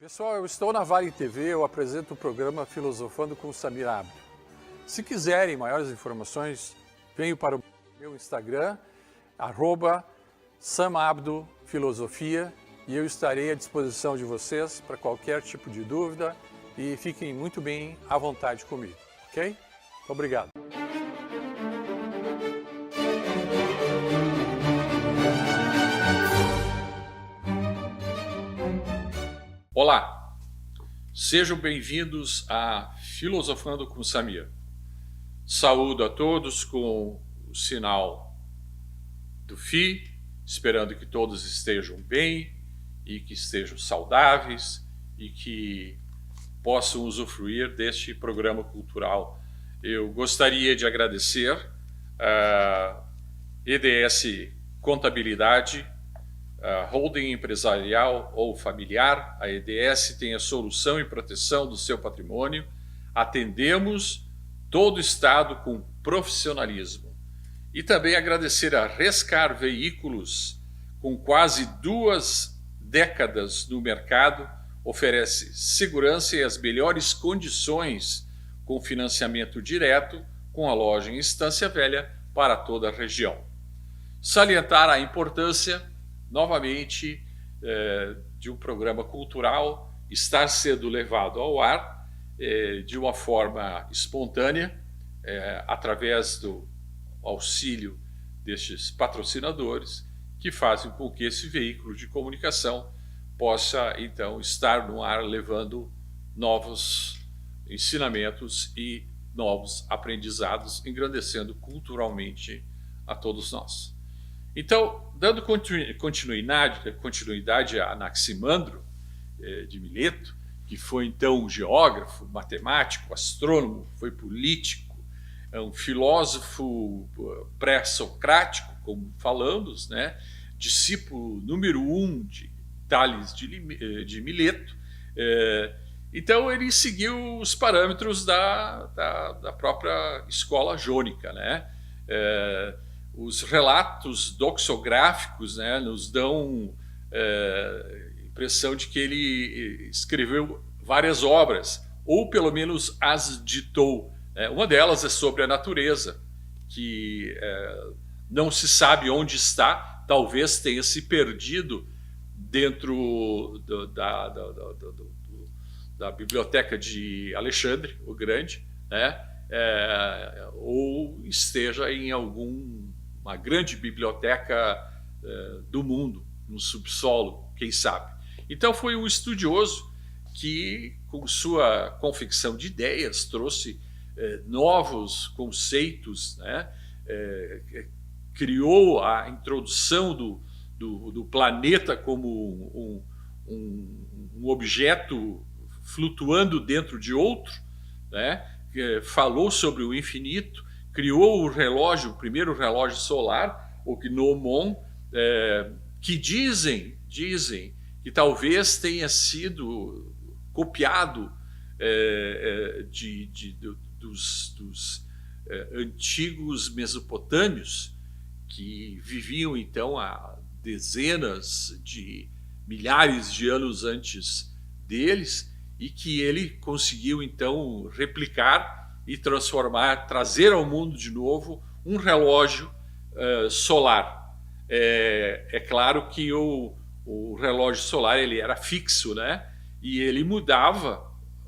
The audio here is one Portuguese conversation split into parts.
Pessoal, eu estou na Vale TV, eu apresento o programa Filosofando com Samir Abdo. Se quiserem maiores informações, venham para o meu Instagram, @samabdofilosofia, e eu estarei à disposição de vocês para qualquer tipo de dúvida e fiquem muito bem à vontade comigo, ok? Obrigado. Olá, sejam bem-vindos a Filosofando com Samir. Saúdo a todos com o sinal do Fi, esperando que todos estejam bem e que estejam saudáveis e que possam usufruir deste programa cultural. Eu gostaria de agradecer a EDS Contabilidade, a holding empresarial ou familiar. A EDS tem a solução e proteção do seu patrimônio. Atendemos todo o Estado com profissionalismo. E também agradecer a Rescar Veículos, com quase 2 décadas no mercado, oferece segurança e as melhores condições com financiamento direto, com a loja em Estância Velha para toda a região. Salientar a importância novamente de um programa cultural estar sendo levado ao ar de uma forma espontânea, através do auxílio destes patrocinadores, que fazem com que esse veículo de comunicação possa então estar no ar levando novos ensinamentos e novos aprendizados, engrandecendo culturalmente a todos nós. Então, dando continuidade a Anaximandro de Mileto, que foi então um geógrafo, matemático, astrônomo, foi político, um filósofo pré-socrático, como falamos, né? Discípulo número 1 de Tales de Mileto. Então, ele seguiu os parâmetros da própria escola jônica, né? Os relatos doxográficos, né, nos dão impressão de que ele escreveu várias obras, ou pelo menos as ditou. Uma delas é sobre a natureza, que não se sabe onde está, talvez tenha se perdido dentro da biblioteca de Alexandre o Grande, né? Ou esteja em uma grande biblioteca do mundo, no subsolo, quem sabe. Então foi um estudioso que, com sua confecção de ideias, trouxe novos conceitos, né? Criou a introdução do planeta como um objeto flutuando dentro de outro, né? Falou sobre o infinito, criou o relógio, o primeiro relógio solar, o gnomon, que dizem que talvez tenha sido copiado dos antigos mesopotâmios, que viviam então há dezenas de milhares de anos antes deles, e que ele conseguiu então replicar e transformar, trazer ao mundo de novo um relógio solar. É claro que o relógio solar ele era fixo, né? E ele mudava,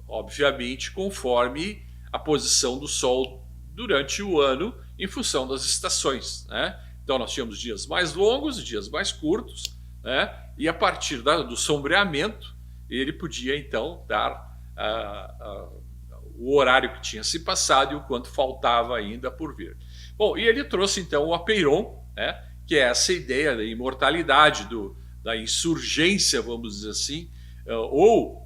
obviamente, conforme a posição do Sol durante o ano, em função das estações, né? Então nós tínhamos dias mais longos, dias mais curtos, né? E a partir do sombreamento, ele podia então dar o horário que tinha se passado e o quanto faltava ainda por vir. Bom, e ele trouxe então o apeiron, né, que é essa ideia da imortalidade, da insurgência, vamos dizer assim, ou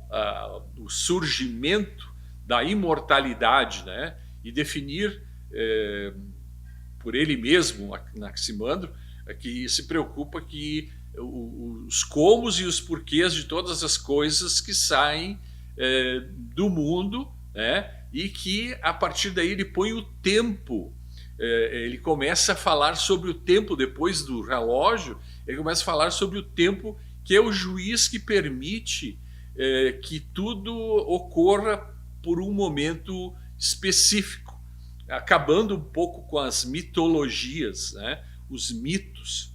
do surgimento da imortalidade, né, e definir por ele mesmo, Anaximandro, que se preocupa que os comos e os porquês de todas as coisas que saem do mundo, né? E que a partir daí ele põe o tempo, ele começa a falar sobre o tempo depois do relógio, ele começa a falar sobre o tempo, que é o juiz que permite que tudo ocorra por um momento específico, acabando um pouco com as mitologias, né? Os mitos,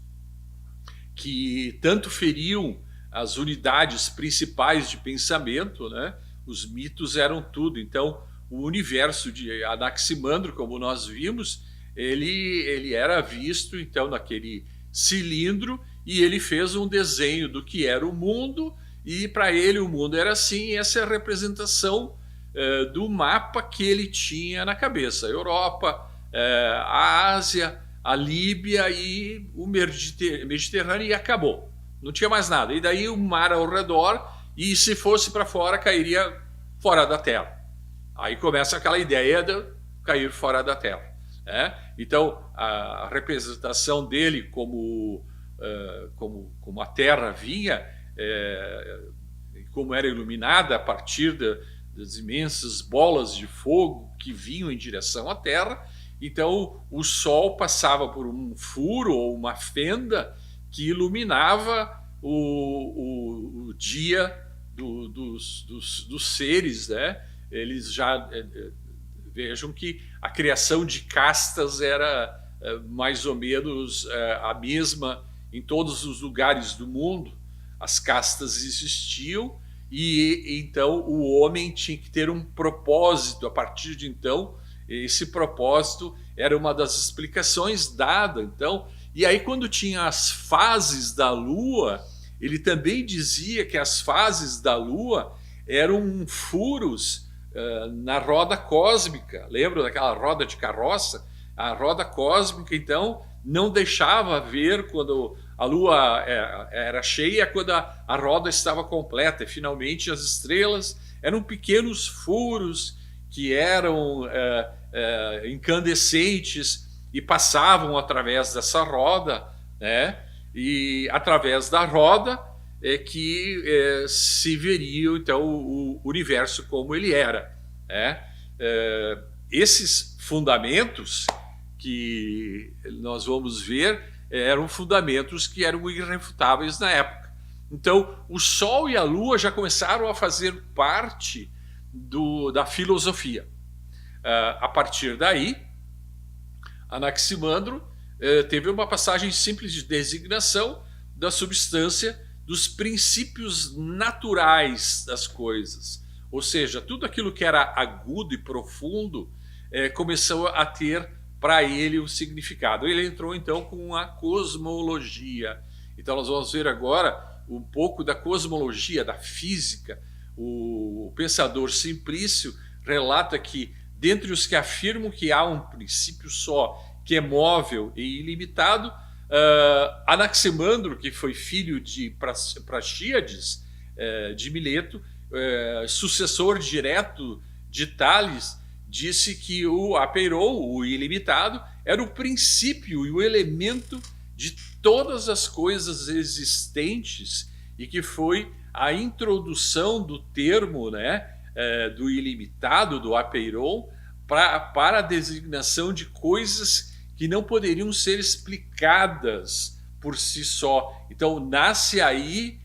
que tanto feriam as unidades principais de pensamento, né? Os mitos eram tudo. Então, o universo de Anaximandro, como nós vimos, ele era visto então naquele cilindro, e ele fez um desenho do que era o mundo, e para ele o mundo era assim, e essa é a representação do mapa que ele tinha na cabeça: a Europa, a Ásia, a Líbia e o Mediterrâneo, e acabou. Não tinha mais nada. E daí o mar ao redor, e se fosse para fora, cairia fora da Terra. Aí começa aquela ideia de cair fora da Terra. Então, a representação dele como a Terra vinha, como era iluminada a partir das imensas bolas de fogo que vinham em direção à Terra. Então, o Sol passava por um furo ou uma fenda que iluminava o dia dos seres, né? Eles já vejam que a criação de castas era mais ou menos a mesma em todos os lugares do mundo. As castas existiam, e então o homem tinha que ter um propósito. A partir de então, esse propósito era uma das explicações dadas. Então, e aí quando tinha as fases da Lua, ele também dizia que as fases da Lua eram furos na roda cósmica. Lembra daquela roda de carroça? A roda cósmica, então, não deixava ver quando a Lua era cheia, quando a roda estava completa. E finalmente as estrelas eram pequenos furos que eram incandescentes e passavam através dessa roda, né? E através da roda é que se veria então o universo como ele era. Esses fundamentos que nós vamos ver eram fundamentos que eram irrefutáveis na época. Então, o Sol e a Lua já começaram a fazer parte da filosofia. A partir daí, Anaximandro teve uma passagem simples de designação da substância, dos princípios naturais das coisas. Ou seja, tudo aquilo que era agudo e profundo começou a ter para ele um significado. Ele entrou então com a cosmologia. Então nós vamos ver agora um pouco da cosmologia, da física. O pensador Simplício relata que, dentre os que afirmam que há um princípio só, que é móvel e ilimitado, Anaximandro, que foi filho de Praxíades de Mileto, sucessor direto de Tales, disse que o apeiron, o ilimitado, era o princípio e o elemento de todas as coisas existentes, e que foi a introdução do termo, né, do ilimitado, do apeiron, para a designação de coisas que não poderiam ser explicadas por si só. Então nasce aí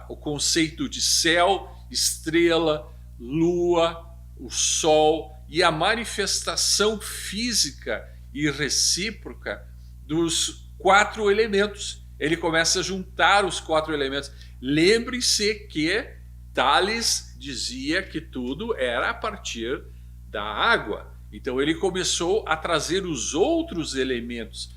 o conceito de céu, estrela, lua, o sol, e a manifestação física e recíproca dos 4 elementos. Ele começa a juntar os 4 elementos. Lembre-se que Tales dizia que tudo era a partir da água. Então ele começou a trazer os outros elementos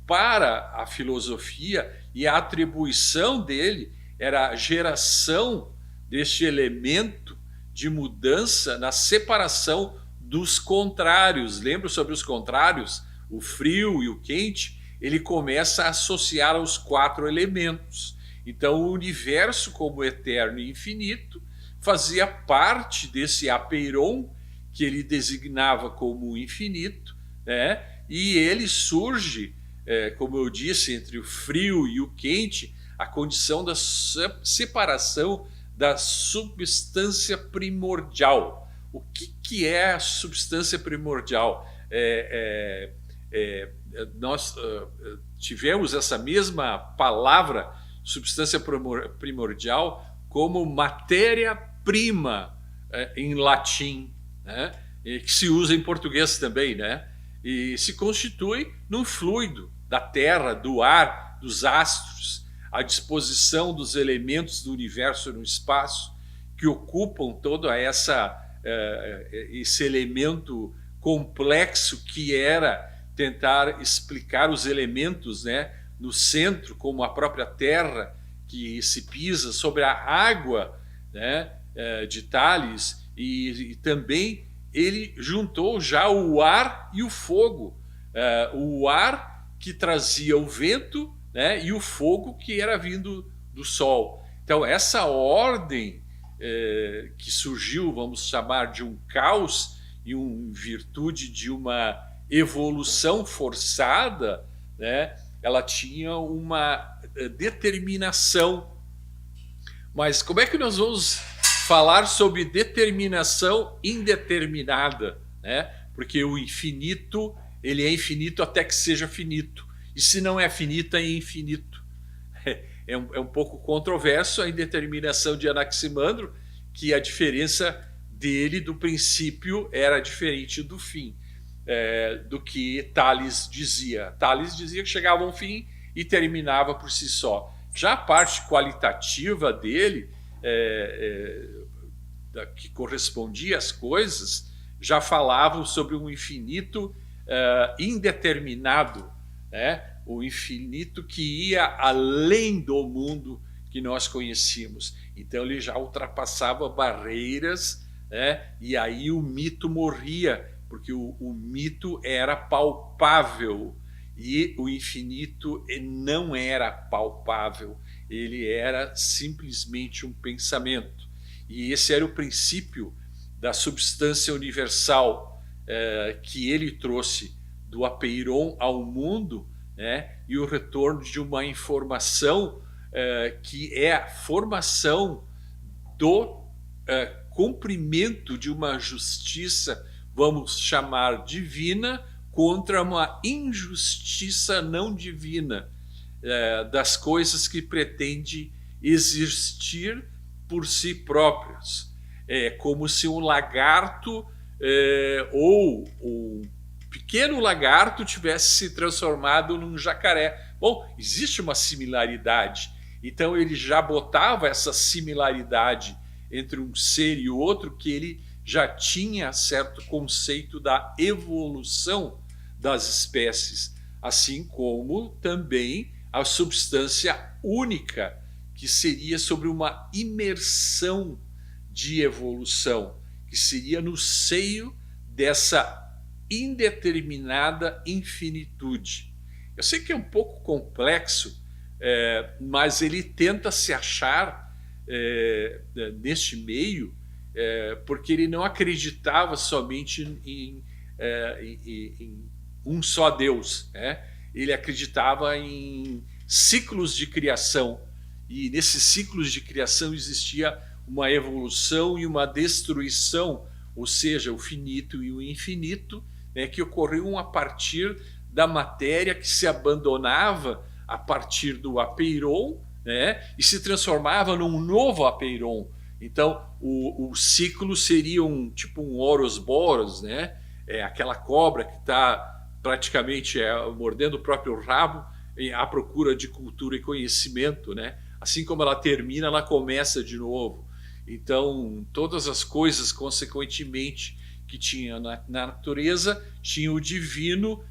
para a filosofia, e a atribuição dele era a geração deste elemento de mudança na separação dos contrários. Lembra sobre os contrários? O frio e o quente. Ele começa a associar aos 4 elementos. Então o universo, como eterno e infinito, fazia parte desse apeiron, que ele designava como infinito, né? E ele surge, como eu disse, entre o frio e o quente, a condição da separação da substância primordial. O que é a substância primordial? Nós tivemos essa mesma palavra, substância primordial, como matéria-prima em latim, né? E que se usa em português também, né? E se constitui num fluido da terra, do ar, dos astros, à disposição dos elementos do universo no espaço, que ocupam todo esse elemento complexo que era tentar explicar os elementos, né, no centro, como a própria terra que se pisa sobre a água, né, de Tales, e também ele juntou já o ar e o fogo, o ar que trazia o vento, né, e o fogo que era vindo do sol. Então essa ordem que surgiu, vamos chamar de um caos, em virtude de uma evolução forçada, né, ela tinha uma determinação. Mas como é que nós vamos falar sobre determinação indeterminada, né? Porque o infinito, ele é infinito até que seja finito. E se não é finito, é infinito. É um pouco controverso a indeterminação de Anaximandro, que a diferença dele do princípio era diferente do fim, do que Tales dizia. Tales dizia que chegava a um fim e terminava por si só. Já a parte qualitativa dele, que correspondia às coisas, já falavam sobre um infinito indeterminado, né? O infinito que ia além do mundo que nós conhecíamos. Então ele já ultrapassava barreiras, né? E aí o mito morria, porque o mito era palpável e o infinito não era palpável, ele era simplesmente um pensamento. E esse era o princípio da substância universal que ele trouxe do apeiron ao mundo, né? E o retorno de uma informação que é a formação do cumprimento de uma justiça, vamos chamar divina, contra uma injustiça não divina, das coisas que pretende existir por si próprias. É como se um lagarto ou um pequeno lagarto tivesse se transformado num jacaré. Bom, existe uma similaridade. Então ele já botava essa similaridade entre um ser e o outro, que ele já tinha certo conceito da evolução das espécies, assim como também a substância única, que seria sobre uma imersão de evolução, que seria no seio dessa indeterminada infinitude. Eu sei que é um pouco complexo, mas ele tenta se achar neste meio, porque ele não acreditava somente em um só Deus, né? Ele acreditava em ciclos de criação, e nesses ciclos de criação existia uma evolução e uma destruição, ou seja, o finito e o infinito, né, que ocorriam a partir da matéria que se abandonava a partir do apeiron, né, e se transformava num novo apeiron. Então o ciclo seria tipo um Ouroboros, né? Aquela cobra que está praticamente mordendo o próprio rabo à procura de cultura e conhecimento, né? Assim como ela termina, ela começa de novo. Então todas as coisas, consequentemente, que tinha na natureza, tinha o divino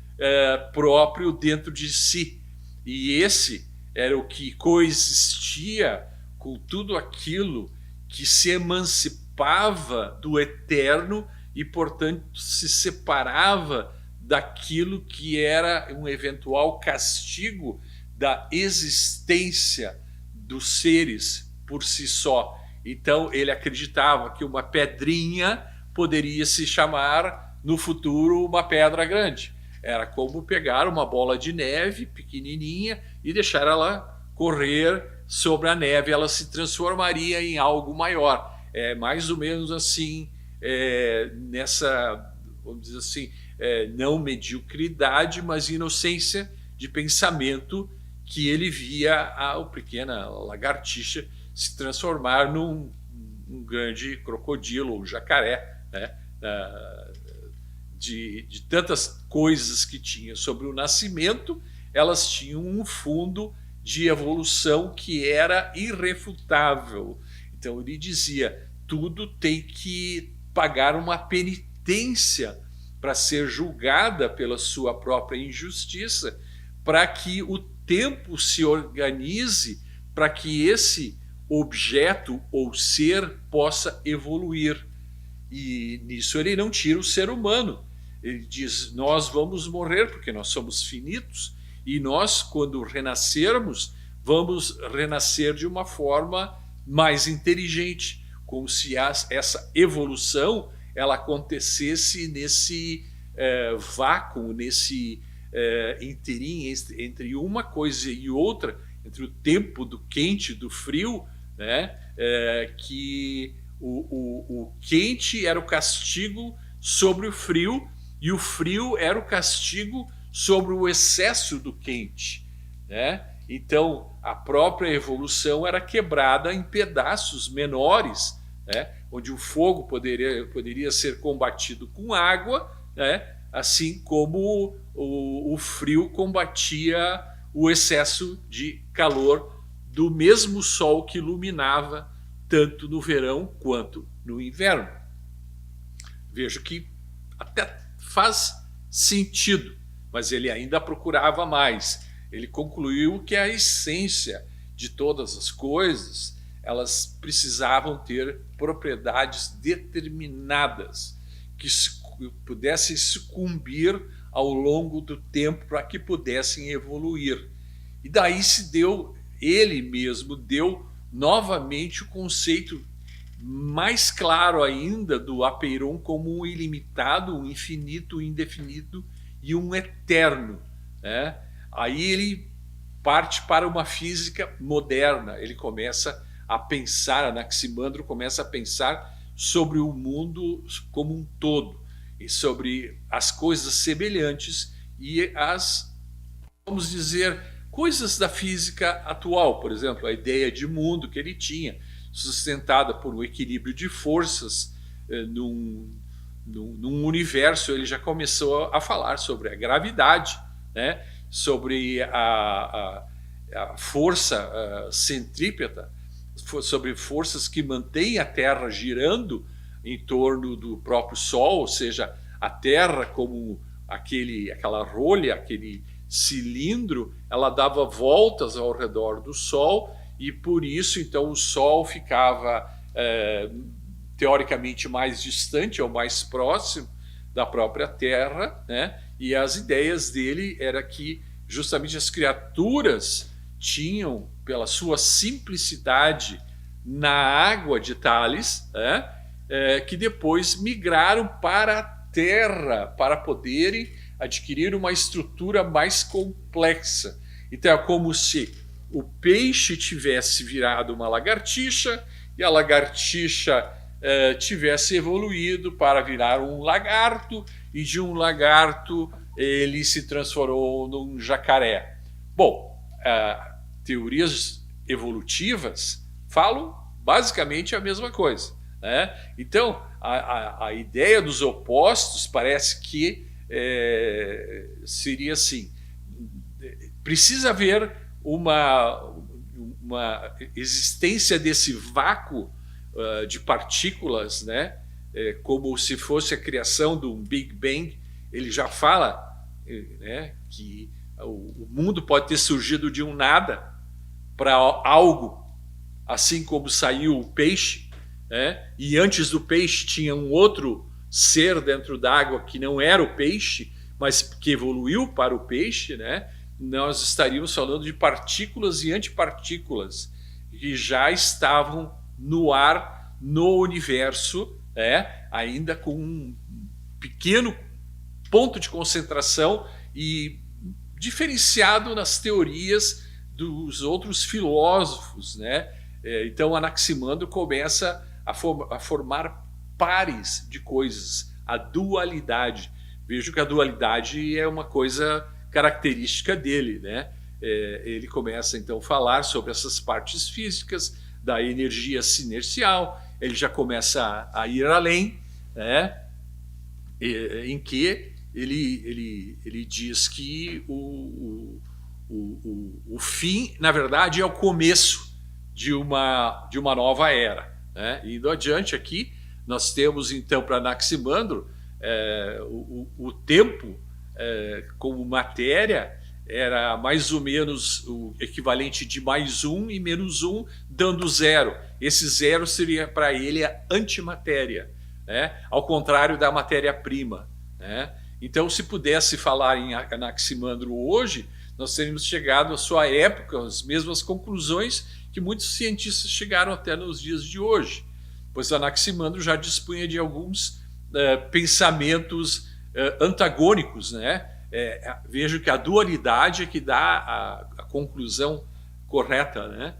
próprio dentro de si. E esse era o que coexistia com tudo aquilo que se emancipava do eterno e, portanto, se separava daquilo que era um eventual castigo da existência dos seres por si só. Então ele acreditava que uma pedrinha poderia se chamar no futuro uma pedra grande. Era como pegar uma bola de neve pequenininha e deixar ela correr sobre a neve, ela se transformaria em algo maior. É mais ou menos assim, nessa, vamos dizer assim, não mediocridade, mas inocência de pensamento que ele via a pequena lagartixa se transformar num um grande crocodilo ou jacaré, né? De tantas coisas que tinha sobre o nascimento, elas tinham um fundo de evolução que era irrefutável. Então ele dizia, tudo tem que pagar uma penitência para ser julgada pela sua própria injustiça, para que o tempo se organize para que esse objeto ou ser possa evoluir. E nisso ele não tira o ser humano. Ele diz, nós vamos morrer porque nós somos finitos, e nós, quando renascermos, vamos renascer de uma forma mais inteligente, como se essa evolução ela acontecesse nesse vácuo, nesse interim entre uma coisa e outra, entre o tempo do quente e do frio, né? Que o quente era o castigo sobre o frio, e o frio era o castigo sobre o excesso do quente, né? Então a própria evolução era quebrada em pedaços menores, né? Onde o fogo poderia ser combatido com água, né? Assim como o frio combatia o excesso de calor do mesmo sol que iluminava tanto no verão quanto no inverno. Vejo que até faz sentido, mas ele ainda procurava mais. Ele concluiu que a essência de todas as coisas, elas precisavam ter propriedades determinadas, que pudessem sucumbir ao longo do tempo para que pudessem evoluir. E daí ele mesmo deu novamente o conceito mais claro ainda do apeiron como um ilimitado, um infinito, um indefinido e um eterno, né? Aí ele parte para uma física moderna, ele começa a pensar, Anaximandro começa a pensar sobre o mundo como um todo, e sobre as coisas semelhantes e as, vamos dizer, coisas da física atual. Por exemplo, a ideia de mundo que ele tinha, sustentada por um equilíbrio de forças num universo. Ele já começou a falar sobre a gravidade, né? Sobre a força centrípeta, sobre forças que mantêm a Terra girando em torno do próprio Sol, ou seja, a Terra como aquela rolha, aquele cilindro, ela dava voltas ao redor do Sol, e por isso então o Sol ficava teoricamente mais distante ou mais próximo da própria Terra, né? E as ideias dele era que justamente as criaturas tinham, pela sua simplicidade na água de Tales, né? Que depois migraram para a Terra para poderem adquirir uma estrutura mais complexa. Então é como se o peixe tivesse virado uma lagartixa e a lagartixa tivesse evoluído para virar um lagarto, e de um lagarto ele se transformou num jacaré. Bom, teorias evolutivas falam basicamente a mesma coisa, né? Então a ideia dos opostos parece que seria assim: precisa haver uma existência desse vácuo de partículas, né? Como se fosse a criação do Big Bang. Ele já fala, né, que o mundo pode ter surgido de um nada para algo, assim como saiu o peixe, né? E antes do peixe tinha um outro ser dentro d'água que não era o peixe, mas que evoluiu para o peixe, né? Nós estaríamos falando de partículas e antipartículas que já estavam no ar, no universo, ainda com um pequeno ponto de concentração e diferenciado nas teorias dos outros filósofos, né? Então Anaximandro começa a formar pares de coisas, a dualidade. Vejo que a dualidade é uma coisa característica dele, né? Ele começa então a falar sobre essas partes físicas, da energia sinercial, ele já começa a ir além, né? Em que ele diz que o fim, na verdade, é o começo de uma nova era, né? Indo adiante aqui, nós temos então para Anaximandro o tempo como matéria era mais ou menos o equivalente de mais um e menos um, dando zero. Esse zero seria para ele a antimatéria, né? Ao contrário da matéria-prima, né? Então, se pudesse falar em Anaximandro hoje, nós teríamos chegado à sua época às mesmas conclusões que muitos cientistas chegaram até nos dias de hoje, pois Anaximandro já dispunha de alguns pensamentos antagônicos, né? Vejo que a dualidade é que dá a conclusão correta, né?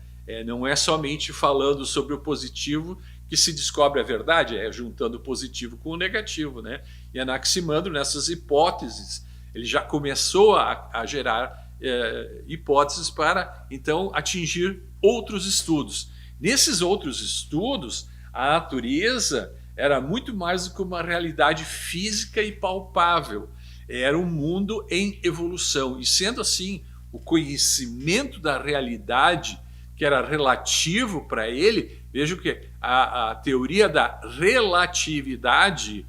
Não é somente falando sobre o positivo que se descobre a verdade, é juntando o positivo com o negativo, né? E Anaximandro, nessas hipóteses, ele já começou a gerar hipóteses para, então, atingir outros estudos. Nesses outros estudos, a natureza era muito mais do que uma realidade física e palpável. Era um mundo em evolução. E sendo assim, o conhecimento da realidade, que era relativo para ele, veja que a teoria da relatividade,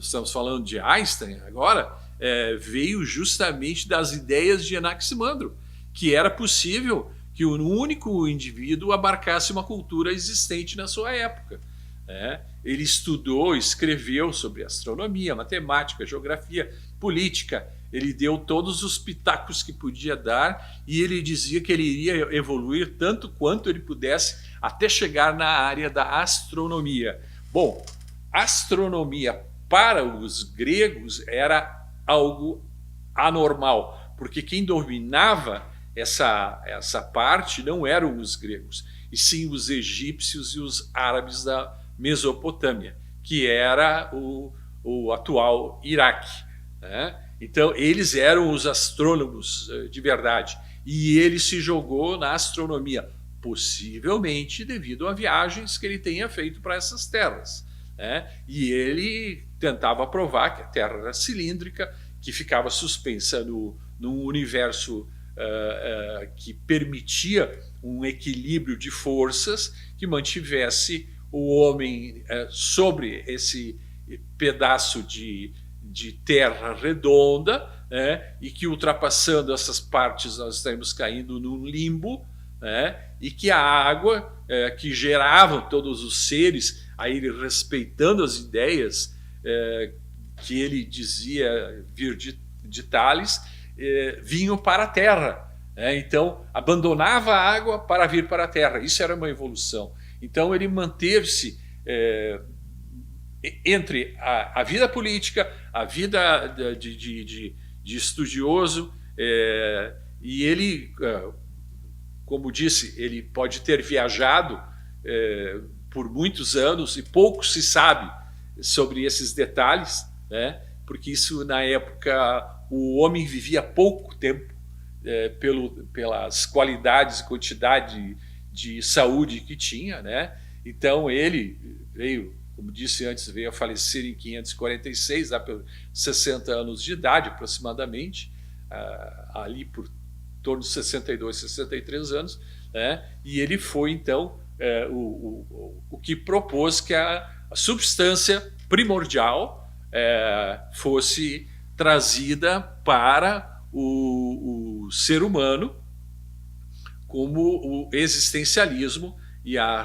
estamos falando de Einstein agora, veio justamente das ideias de Anaximandro, que era possível que um único indivíduo abarcasse uma cultura existente na sua época. Ele estudou, escreveu sobre astronomia, matemática, geografia, política. Ele deu todos os pitacos que podia dar e ele dizia que ele iria evoluir tanto quanto ele pudesse até chegar na área da astronomia. Bom, astronomia para os gregos era algo anormal, porque quem dominava essa parte não eram os gregos, e sim os egípcios e os árabes da Mesopotâmia, que era o atual Iraque, né? Então, eles eram os astrônomos de verdade. E ele se jogou na astronomia, possivelmente devido a viagens que ele tenha feito para essas terras, né? E ele tentava provar que a Terra era cilíndrica, que ficava suspensa num universo que permitia um equilíbrio de forças que mantivesse o homem sobre esse pedaço de terra redonda, né? E que ultrapassando essas partes nós estamos caindo num limbo, né? E que a água que gerava todos os seres, aí ele respeitando as ideias que ele dizia vir de Tales, vinham para a terra, né? Então abandonava a água para vir para a terra. Isso era uma evolução. Então ele manteve-se entre a vida política, a vida de estudioso, e ele, como disse, ele pode ter viajado por muitos anos e pouco se sabe sobre esses detalhes, né? Porque isso na época o homem vivia pouco tempo pelas qualidades e quantidade de saúde que tinha, né? Então ele veio, como disse antes, veio a falecer em 546, lá pelos 60 anos de idade aproximadamente, ali por torno de 62, 63 anos, né? E ele foi então o que propôs que a substância primordial fosse trazida para o ser humano, como o existencialismo e a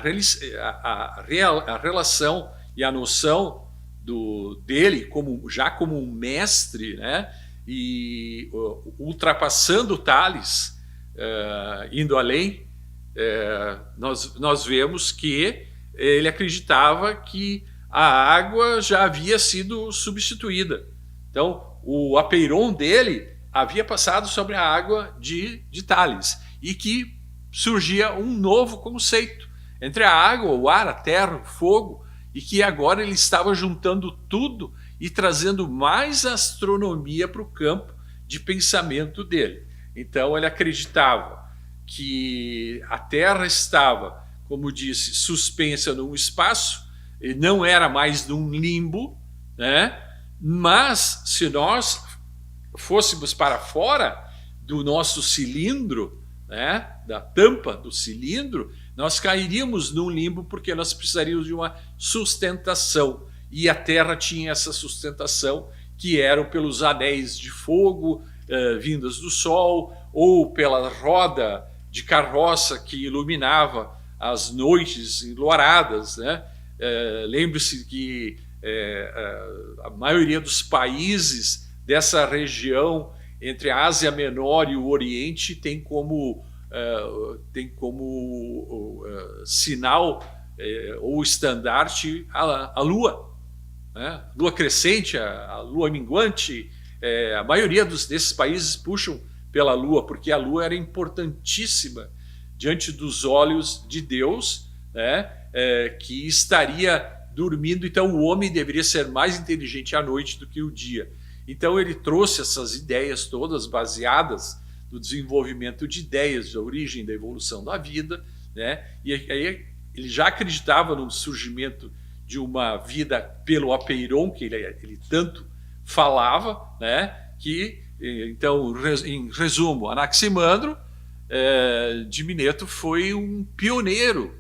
relação e a noção dele já como um mestre, né? E ultrapassando Tales, indo além, nós vemos que ele acreditava que a água já havia sido substituída. Então, o apeiron dele havia passado sobre a água de Tales, e que surgia um novo conceito entre a água, o ar, a terra, o fogo, e que agora ele estava juntando tudo e trazendo mais astronomia para o campo de pensamento dele. Então ele acreditava que a Terra estava como disse, suspensa num espaço, e não era mais num limbo, né? Mas se nós fôssemos para fora do nosso cilindro, né, da tampa do cilindro, nós cairíamos num limbo porque nós precisaríamos de uma sustentação. E a Terra tinha essa sustentação, que eram pelos anéis de fogo vindas do Sol, ou pela roda de carroça que iluminava as noites enluaradas, né? Lembre-se que a maioria dos países dessa região entre a Ásia Menor e o Oriente tem como sinal ou estandarte a Lua, né? Lua crescente, a Lua minguante. A maioria desses países puxam pela Lua, porque a Lua era importantíssima diante dos olhos de Deus, né? Que estaria dormindo, então o homem deveria ser mais inteligente à noite do que o dia. Então ele trouxe essas ideias todas baseadas no desenvolvimento de ideias, da origem da evolução da vida, né? E aí ele já acreditava no surgimento de uma vida pelo apeiron, que ele tanto falava, né? Que, então, em resumo, Anaximandro de Mileto foi um pioneiro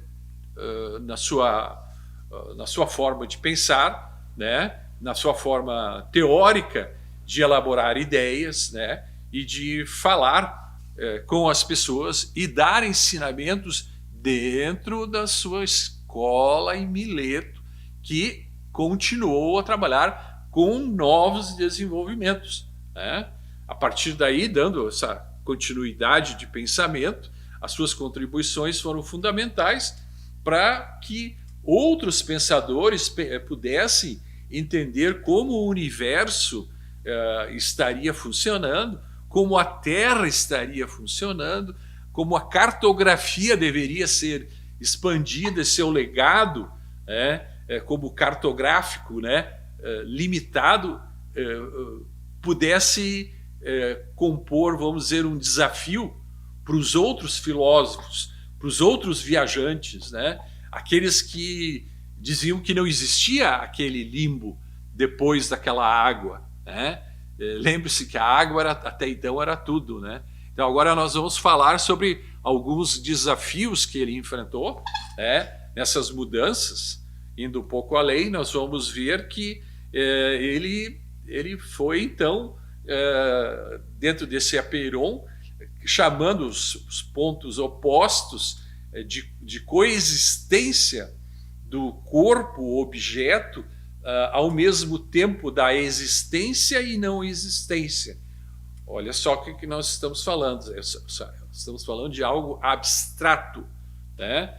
na sua forma de pensar, né? Na sua forma teórica de elaborar ideias, né? E de falar com as pessoas e dar ensinamentos dentro da sua escola em Mileto, que continuou a trabalhar com novos desenvolvimentos, né? A partir daí, dando essa continuidade de pensamento, as suas contribuições foram fundamentais para que outros pensadores pudessem entender como o universo estaria funcionando, como a Terra estaria funcionando, como a cartografia deveria ser expandida, seu legado, como cartográfico, limitado, pudesse compor, vamos dizer, um desafio para os outros filósofos, para os outros viajantes, né? Aqueles que diziam que não existia aquele limbo depois daquela água, né? Lembre-se que a água até então era tudo, né? Então agora nós vamos falar sobre alguns desafios que ele enfrentou, nessas mudanças. Indo um pouco além, nós vamos ver que ele foi então dentro desse apeiron, chamando os pontos opostos de coexistência do corpo-objeto ao mesmo tempo da existência e não existência. Olha só o que nós estamos falando. Estamos falando de algo abstrato, né?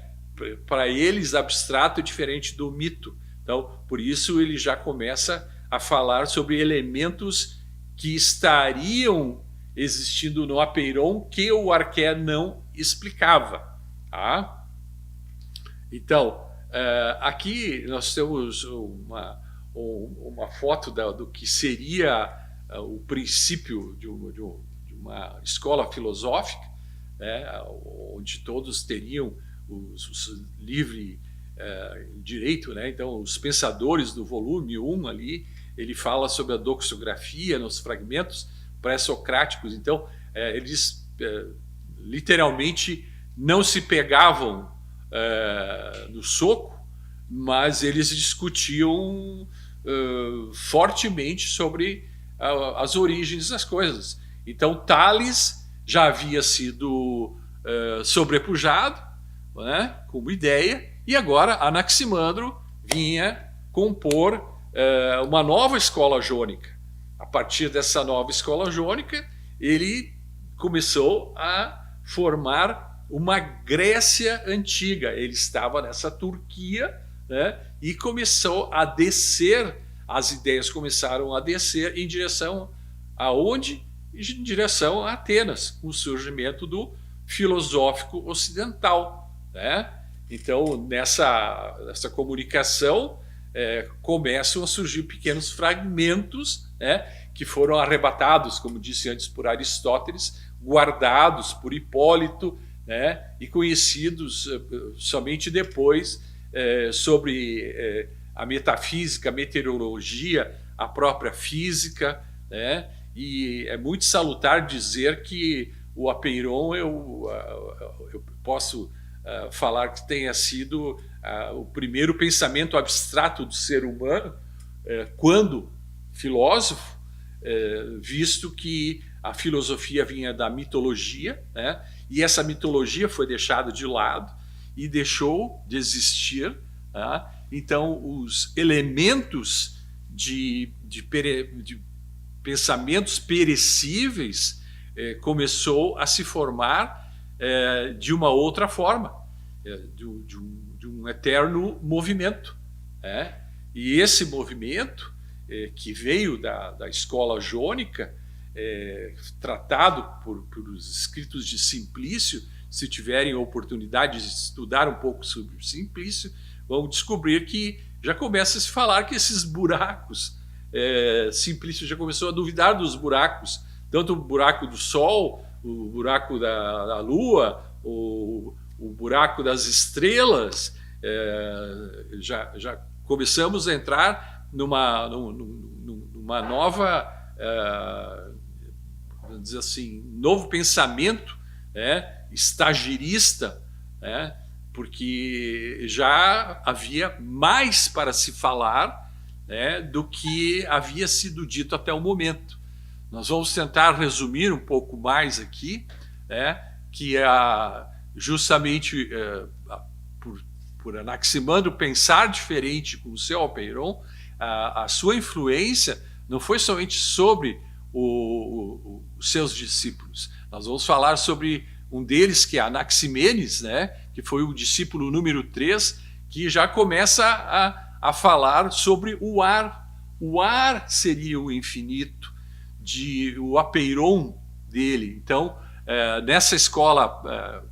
Para eles, abstrato é diferente do mito. Então, por isso ele já começa a falar sobre elementos que estariam existindo no apeiron que o Arqué não explicava. Tá? Então, aqui nós temos uma foto do que seria o princípio de uma escola filosófica, onde todos teriam os livre direito, né? Então, os pensadores do volume 1 ali, ele fala sobre a doxografia nos fragmentos pré-socráticos. Então, eles literalmente não se pegavam no soco, mas eles discutiam fortemente sobre as origens das coisas. Então, Tales já havia sido sobrepujado, né, como ideia, e agora Anaximandro vinha compor uma nova escola jônica. A partir dessa nova escola jônica, ele começou a formar uma Grécia antiga. Ele estava nessa Turquia, né, e começou a descer, as ideias começaram a descer em direção aonde? Em direção a Atenas, com o surgimento do filosófico ocidental, né? Então, nessa comunicação, começam a surgir pequenos fragmentos, que foram arrebatados, como disse antes, por Aristóteles, guardados por Hipólito, né, e conhecidos somente depois sobre a metafísica, a meteorologia, a própria física, né, e é muito salutar dizer que o Apeiron, eu posso falar que tenha sido o primeiro pensamento abstrato do ser humano, quando filósofo, visto que a filosofia vinha da mitologia, né? E essa mitologia foi deixada de lado e deixou de existir, né? Então, os elementos de pensamentos perecíveis começou a se formar de uma outra forma, de um eterno movimento, né? E esse movimento que veio da escola jônica, tratado por os escritos de Simplício. Se tiverem a oportunidade de estudar um pouco sobre o Simplício, vão descobrir que já começa a se falar que esses buracos, Simplício já começou a duvidar dos buracos, tanto o buraco do Sol, o buraco da Lua, o buraco das estrelas. Já começamos a entrar numa nova, vamos dizer assim, novo pensamento, né, estagirista, né, porque já havia mais para se falar, né, do que havia sido dito até o momento. Nós vamos tentar resumir um pouco mais aqui, né, que justamente por Anaximandro pensar diferente com o seu Apeiron, a sua influência não foi somente sobre os seus discípulos. Nós vamos falar sobre um deles, que é Anaximenes, né, que foi o discípulo número 3, que já começa a falar sobre o ar. O ar seria o infinito, o Apeiron dele. Então, nessa escola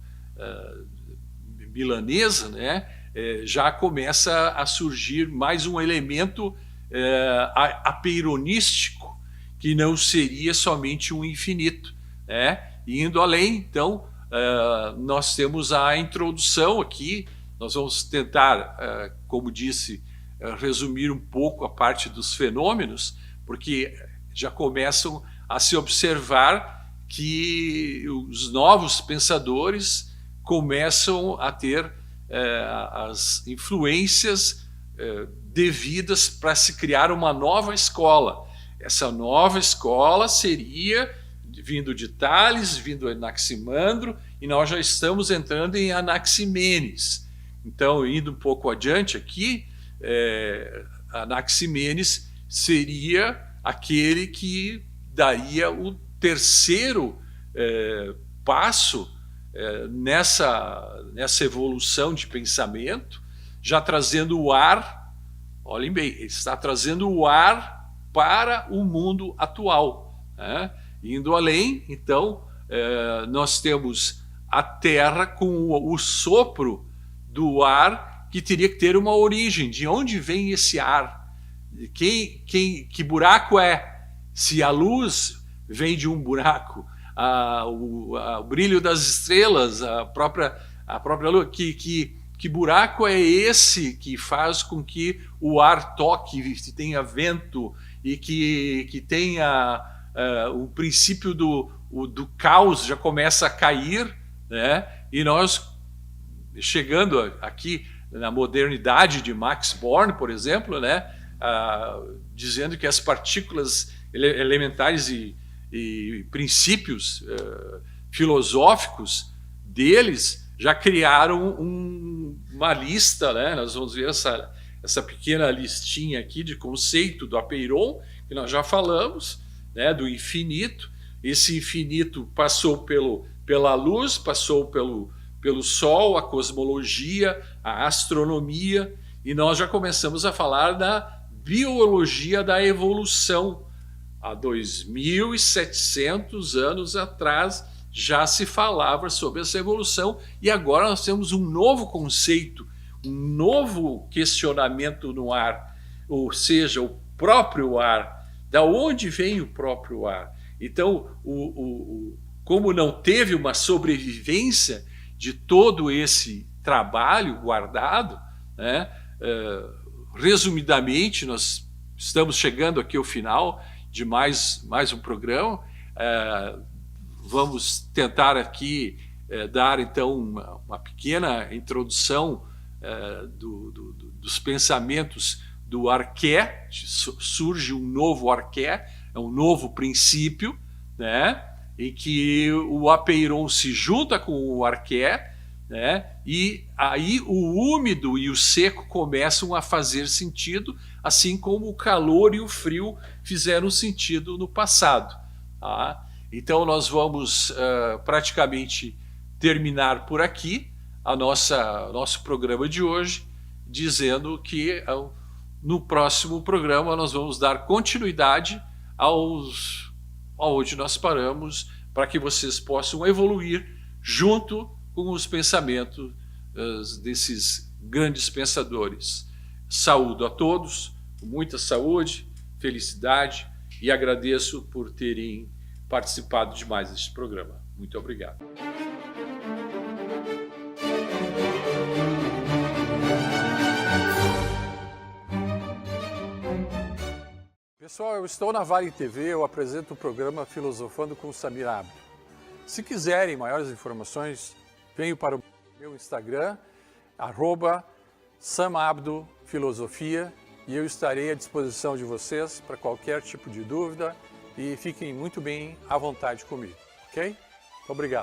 milanesa, né, já começa a surgir mais um elemento apeironístico, que não seria somente um infinito, né? Indo além, então, nós temos a introdução aqui. Nós vamos tentar, como disse, resumir um pouco a parte dos fenômenos, porque já começam a se observar que os novos pensadores começam a ter as influências devidas para se criar uma nova escola. Essa nova escola seria vindo de Tales, vindo de Anaximandro, e nós já estamos entrando em Anaximenes. Então, indo um pouco adiante aqui, Anaximenes seria aquele que daria o terceiro passo nessa evolução de pensamento, já trazendo o ar. Olhem bem, ele está trazendo o ar para o mundo atual, né? Indo além, então, nós temos a Terra com o sopro do ar, que teria que ter uma origem. De onde vem esse ar? Que buraco é? Se a luz vem de um buraco, o brilho das estrelas, a própria lua, que buraco é esse que faz com que o ar toque, que tenha vento e que tenha o princípio do caos já começa a cair, né? E nós, chegando aqui na modernidade de Max Born, por exemplo, né? Dizendo que as partículas elementares e princípios filosóficos deles já criaram uma lista, né? Nós vamos ver essa pequena listinha aqui de conceito do Apeiron, que nós já falamos, né? Do infinito. Esse infinito passou pela luz, passou pelo Sol, a cosmologia, a astronomia, e nós já começamos a falar da biologia da evolução. Há 2.700 anos atrás já se falava sobre essa evolução, e agora nós temos um novo conceito, um novo questionamento no ar, ou seja, o próprio ar. Da onde vem o próprio ar? Então, como não teve uma sobrevivência de todo esse trabalho guardado, né? Resumidamente, nós estamos chegando aqui ao final de mais um programa. Vamos tentar aqui dar, então, uma pequena introdução dos pensamentos do arqué. Surge um novo arqué, é um novo princípio, né, em que o apeiron se junta com o arqué, né, e aí o úmido e o seco começam a fazer sentido, assim como o calor e o frio fizeram sentido no passado. Tá? Então nós vamos praticamente terminar por aqui nosso programa de hoje, dizendo que no próximo programa nós vamos dar continuidade aonde nós paramos, para que vocês possam evoluir junto com os pensamentos desses grandes pensadores. Saúdo a todos, com muita saúde, felicidade, e agradeço por terem participado de mais deste programa. Muito obrigado. Pessoal, eu estou na Vale TV, eu apresento o programa Filosofando com Samir Abdo. Se quiserem maiores informações, venham para o meu Instagram, @samabdofilosofia, e eu estarei à disposição de vocês para qualquer tipo de dúvida, e fiquem muito bem à vontade comigo, ok? Obrigado.